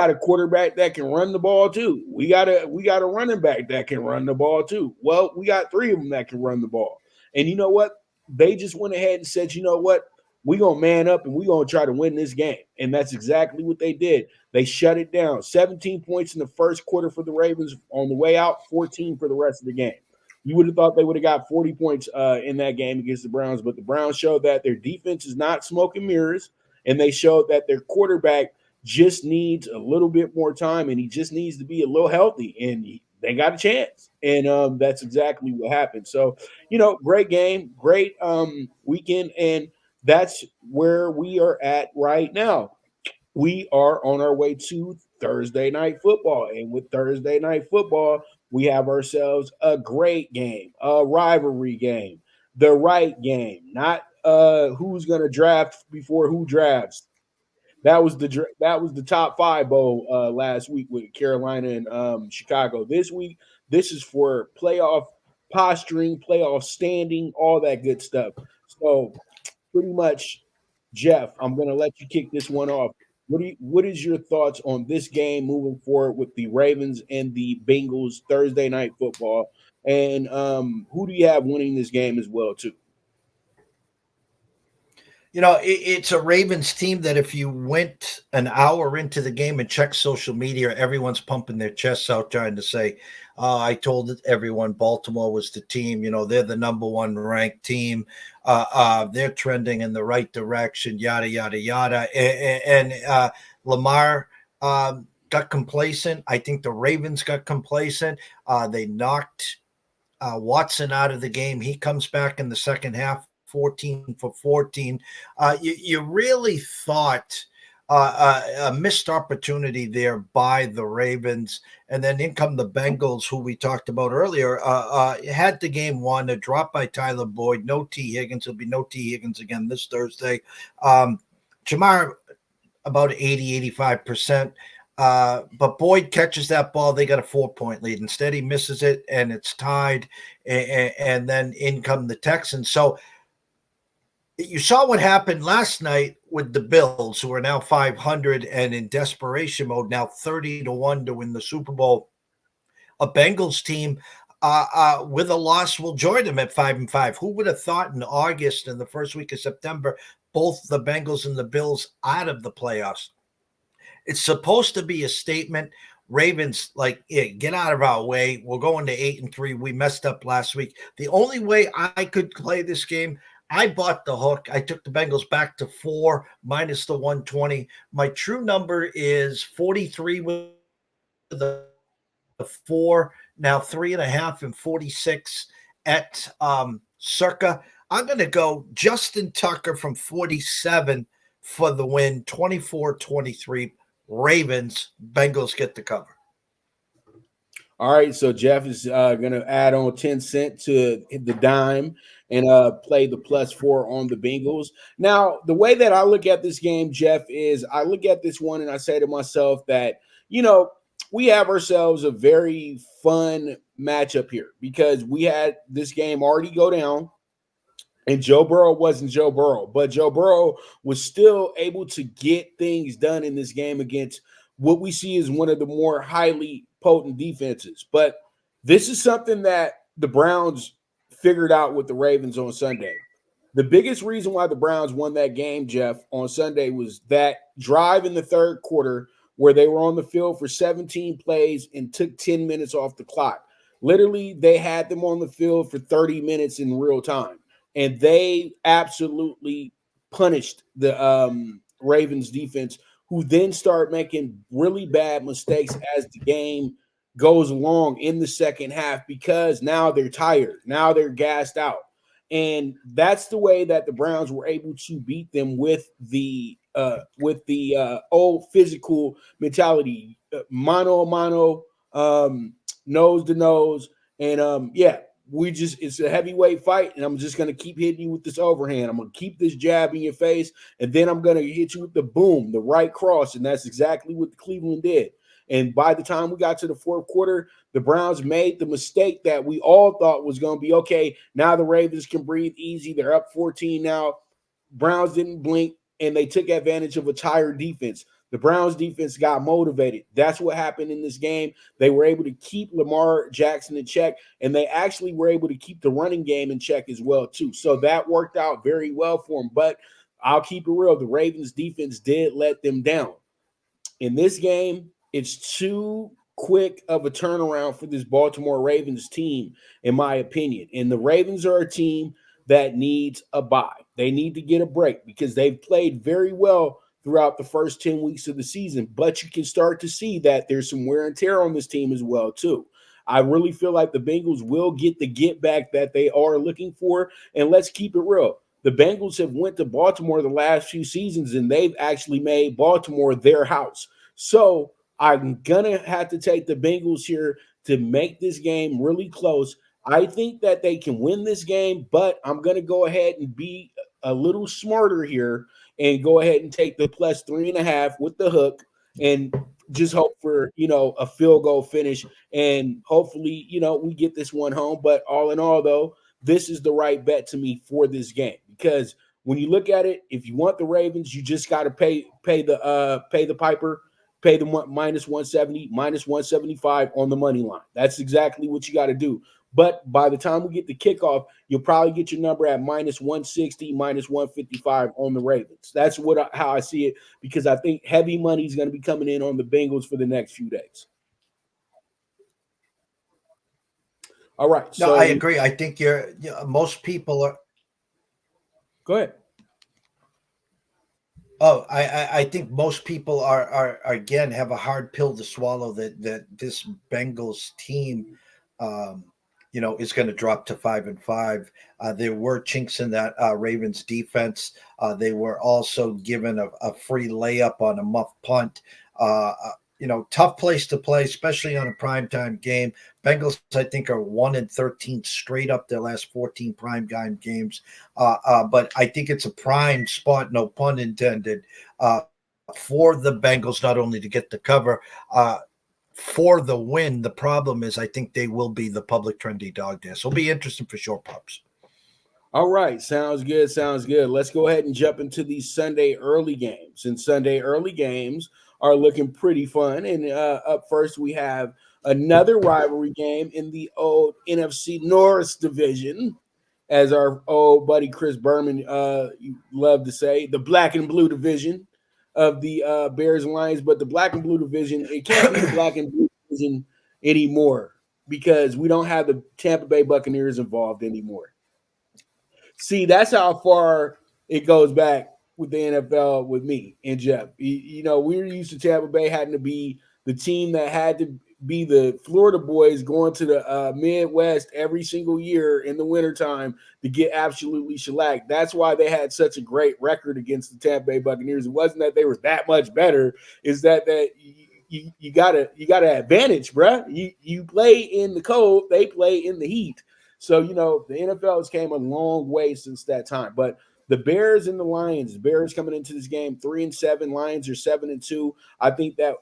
got a quarterback that can run the ball too. We got a running back that can run the ball too. Well, we got three of them that can run the ball. And you know what? They just went ahead and said, you know what? We're gonna man up and we're gonna try to win this game. And that's exactly what they did. They shut it down. 17 points in the first quarter for the Ravens on the way out, 14 for the rest of the game. You would have thought they would have got 40 points in that game against the Browns, but the Browns showed that their defense is not smoke and mirrors, and they showed that their quarterback just needs a little bit more time, and he just needs to be a little healthy, and they got a chance. And that's exactly what happened. So, great game, great weekend, and that's where we are at right now. We are on our way to Thursday night football. And with Thursday night football, we have ourselves a great game, a rivalry game, the right game, not who's going to draft before who drafts. That was the top five bowl last week with Carolina and Chicago. This week, this is for playoff posturing, playoff standing, all that good stuff. So pretty much, Jeff, I'm going to let you kick this one off. What is your thoughts on this game moving forward with the Ravens and the Bengals Thursday night football? And who do you have winning this game as well too? It's a Ravens team that if you went an hour into the game and checked social media, everyone's pumping their chests out trying to say, I told everyone Baltimore was the team. They're the number one ranked team. They're trending in the right direction, yada, yada, yada. And Lamar got complacent. I think the Ravens got complacent. They knocked Watson out of the game. He comes back in the second half, 14 for 14. You really thought a missed opportunity there by the Ravens. And then in come the Bengals, who we talked about earlier, had the game won, a drop by Tyler Boyd, no T. Higgins. There'll be no T. Higgins again this Thursday. Jamar, about 85%. But Boyd catches that ball. They got a 4-point lead. Instead, he misses it, and it's tied. And then in come the Texans. So you saw what happened last night with the Bills, who are now 500 and in desperation mode, now 30-1 to win the Super Bowl. A Bengals team with a loss will join them at 5-5. Who would have thought in August and the first week of September, both the Bengals and the Bills out of the playoffs? It's supposed to be a statement. Ravens, get out of our way. We're going to 8-3. We messed up last week. The only way I could play this game, I bought the hook. I took the Bengals back to 4 minus the 120. My true number is 43 with the 4, now 3.5 and 46 at circa. I'm going to go Justin Tucker from 47 for the win, 24-23. Ravens, Bengals get the cover. All right, so Jeff is going to add on 10 cents to the dime and play the +4 on the Bengals. Now, the way that I look at this game, Jeff, is I look at this one and I say to myself that, we have ourselves a very fun matchup here because we had this game already go down. And Joe Burrow wasn't Joe Burrow, but Joe Burrow was still able to get things done in this game against what we see as one of the more highly potent defenses. But this is something that the Browns figured out with the Ravens on Sunday. The biggest reason why the Browns won that game, Jeff, on Sunday was that drive in the third quarter where they were on the field for 17 plays and took 10 minutes off the clock. Literally, they had them on the field for 30 minutes in real time. And they absolutely punished the Ravens defense, who then start making really bad mistakes as the game goes along in the second half because now they're tired. Now they're gassed out. And that's the way that the Browns were able to beat them with the old physical mentality, mano a mano, nose to nose. And it's a heavyweight fight, and I'm just going to keep hitting you with this overhand. I'm going to keep this jab in your face, and then I'm going to hit you with the boom, the right cross, and that's exactly what Cleveland did. And by the time we got to the fourth quarter, the Browns made the mistake that we all thought was going to be, okay, now the Ravens can breathe easy. They're up 14 now. Browns didn't blink, and they took advantage of a tired defense. The Browns defense got motivated. That's what happened in this game. They were able to keep Lamar Jackson in check, and they actually were able to keep the running game in check as well, too. So that worked out very well for them. But I'll keep it real. The Ravens defense did let them down. In this game, it's too quick of a turnaround for this Baltimore Ravens team, in my opinion. And the Ravens are a team that needs a bye. They need to get a break because they've played very well throughout the first 10 weeks of the season. But you can start to see that there's some wear and tear on this team as well, too. I really feel like the Bengals will get the get back that they are looking for. And let's keep it real. The Bengals have went to Baltimore the last few seasons, and they've actually made Baltimore their house. So I'm going to have to take the Bengals here to make this game really close. I think that they can win this game, but I'm going to go ahead and be a little smarter here and go ahead and take the plus 3.5 with the hook and just hope for, a field goal finish. And hopefully, we get this one home. But all in all, though, this is the right bet to me for this game, because when you look at it, if you want the Ravens, you just got to pay the piper, pay the minus 170, minus 175 on the money line. That's exactly what you got to do. But by the time we get the kickoff, you'll probably get your number at minus 160, minus 155 on the Ravens. That's how I see it, because I think heavy money is going to be coming in on the Bengals for the next few days. All right. No, I agree. I think most people are. Go ahead. Oh, I think most people are again have a hard pill to swallow that this Bengals team, is going to drop to 5-5. There were chinks in that Ravens defense. They were also given a free layup on a muff punt. Tough place to play, especially on a primetime game. Bengals, I think, are 1-13 straight up their last 14 primetime games. But I think it's a prime spot, no pun intended, for the Bengals, not only to get the cover, for the win. The problem is I think they will be the public trendy dog there. So it'll be interesting for sure, pups. All right. Sounds good. Sounds good. Let's go ahead and jump into these Sunday early games. And Sunday early games are looking pretty fun. And up first, we have another rivalry game in the old NFC North division, as our old buddy Chris Berman loved to say, the black and blue division of the Bears and Lions. But the black and blue division, it can't be the black and blue division anymore, because we don't have the Tampa Bay Buccaneers involved anymore. See, that's how far it goes back with the NFL with me and Jeff. We were used to Tampa Bay having to be the team that had to be the Florida boys going to the Midwest every single year in the wintertime to get absolutely shellacked. That's why they had such a great record against the Tampa Bay Buccaneers. It wasn't that they were that much better. It's that you got an advantage, bruh. You play in the cold, they play in the heat. So, the NFL has came a long way since that time. But the Bears and the Lions, Bears coming into this game 3-7, Lions are 7-2. I think that